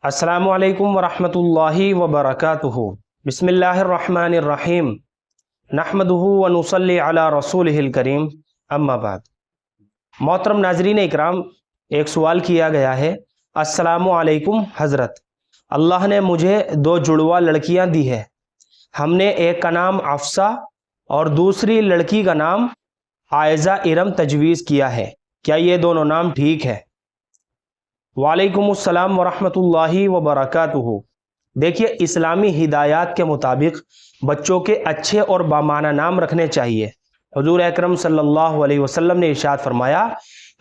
अस्सलामु अलैकुम वरहमतुल्लाहि वबरकातुहु। बिस्मिल्लाहिर्रहमानिर्रहीम। नहमदुहु व नुसल्ली अला रसूलिहिल करीम। अम्मा बाद। मोहतरम नाजरीन इकराम, एक सवाल किया गया है। अस्सलामु अलैकुम हज़रत, अल्लाह ने मुझे दो जुड़वा लड़कियां दी है। हमने एक का नाम अफ़सा और दूसरी लड़की का नाम आयज़ा इरम तजवीज़ किया है, क्या ये दोनों नाम ठीक है? वालेकुमुस्सलाम वरहमतुल्लाहि वबरकातुहु। देखिए, इस्लामी हिदायत के मुताबिक बच्चों के अच्छे और बामाना नाम रखने चाहिए। हुजूर अकरम सल्लल्लाहु अलैहि वसल्लम ने इरशाद फरमाया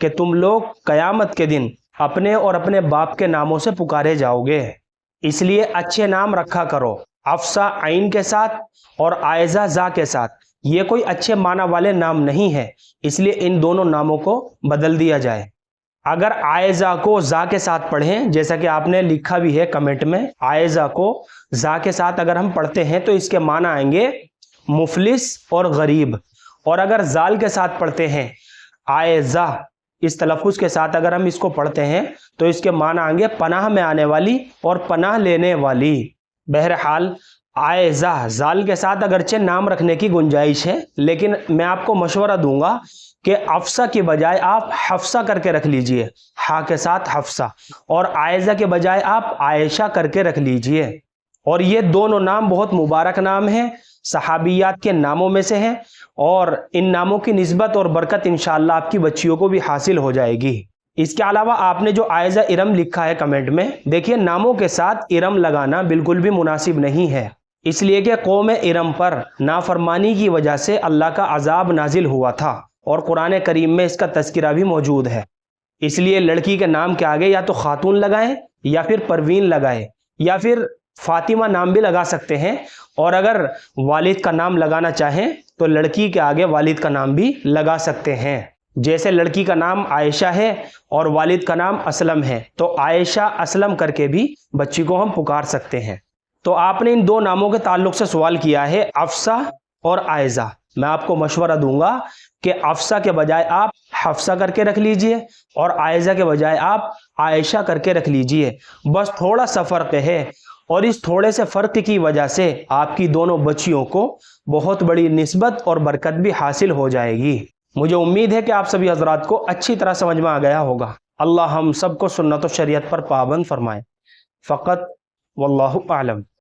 कि तुम लोग क़यामत के दिन अपने और अपने बाप के नामों से पुकारे जाओगे, इसलिए अच्छे नाम रखा करो। अफ़सा आइन के साथ और आयज़ा जा के साथ, ये कोई अच्छे माना वाले नाम नहीं है, इसलिए इन दोनों नामों को बदल दिया जाए। अगर आयज़ा को जा के साथ पढ़ें, जैसा कि आपने लिखा भी है कमेंट में, आयज़ा को जा के साथ अगर हम पढ़ते हैं तो इसके माना आएंगे मुफलिस और गरीब। और अगर जाल के साथ पढ़ते हैं आयज़ा, इस तलफ़ुज़ के साथ अगर हम इसको पढ़ते हैं तो इसके माना आएंगे पनाह में आने वाली और पनाह लेने वाली। बहरहाल आयज़ा जाल के साथ अगरचे नाम रखने की गुंजाइश है, लेकिन मैं आपको मशवरा दूंगा कि अफ़सा के बजाय आप हफ्सा करके रख लीजिए, हा के साथ हफ्सा, और आयज़ा के बजाय आप आयशा करके रख लीजिए। और ये दोनों नाम बहुत मुबारक नाम हैं, सहाबियात के नामों में से हैं, और इन नामों की निस्बत और बरकत इंशाअल्लाह आपकी बच्चियों को भी हासिल हो जाएगी। इसके अलावा आपने जो आयज़ा इरम लिखा है कमेंट में, देखिए नामों के साथ इरम लगाना बिल्कुल भी मुनासिब नहीं है, इसलिए कि कौम इरम पर नाफरमानी की वजह से अल्लाह का अजाब नाजिल हुआ था और कुरान करीम में इसका तज़किरा भी मौजूद है। इसलिए लड़की के नाम के आगे या तो खातून लगाएं या फिर परवीन लगाएं या फिर फातिमा नाम भी लगा सकते हैं। और अगर वालिद का नाम लगाना चाहें तो लड़की के आगे वालिद का नाम भी लगा सकते हैं। जैसे लड़की का नाम आयशा है और वालिद का नाम असलम है, तो आयशा असलम करके भी बच्ची को हम पुकार सकते हैं। तो आपने इन दो नामों के ताल्लुक से सवाल किया है, अफ़सा और आयज़ा। मैं आपको मशवरा दूंगा कि अफ़सा के बजाय आप हफ्सा करके रख लीजिए और आयज़ा के बजाय आप आयशा करके रख लीजिए। बस थोड़ा सा फ़र्क है, और इस थोड़े से फ़र्क की वजह से आपकी दोनों बच्चियों को बहुत बड़ी निस्बत और बरकत भी हासिल हो जाएगी। मुझे उम्मीद है कि आप सभी हज़रात को अच्छी तरह समझ में आ गया होगा। अल्लाह हम सबको सुन्नत और शरीयत पर पाबंद फरमाए। फ़क़त वल्लाहु आलम।